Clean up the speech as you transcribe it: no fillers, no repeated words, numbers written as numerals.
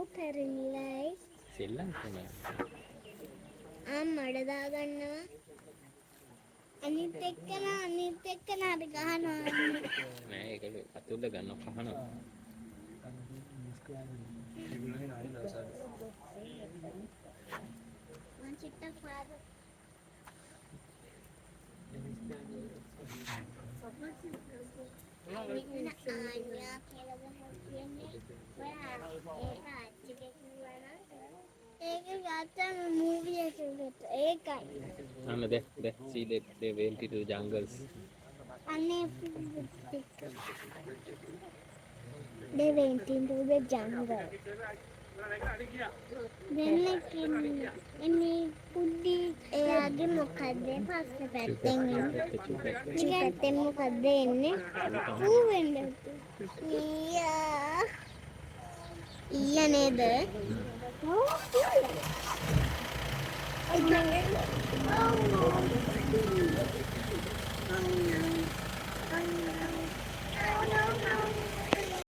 උපරිලයි සෙල්ලම් කරනවා. මඩ දාගන්නවා අනිත් එක්කන හරි ගහනවා නෑ ඒක අතුල්ල ගන්න කහනවා. මං චිත්තක් පාද මෙන්න ආන්‍යා කියලා ගහලා කියන්නේ ඔයා ඒක අච්චිගේ කිව්වනම් ඒක ගත්තම මූවි එකකට ඒකයි අන්න දැක් see they went into jungles. අනේ they went into the jungle එන්නේ පුඩි එයාගේ මොකද්ද පස්සේ පැත්තෙන් ඉතින් මොකද්ද එන්නේ ඌ වෙන්නේ ඊයා නේද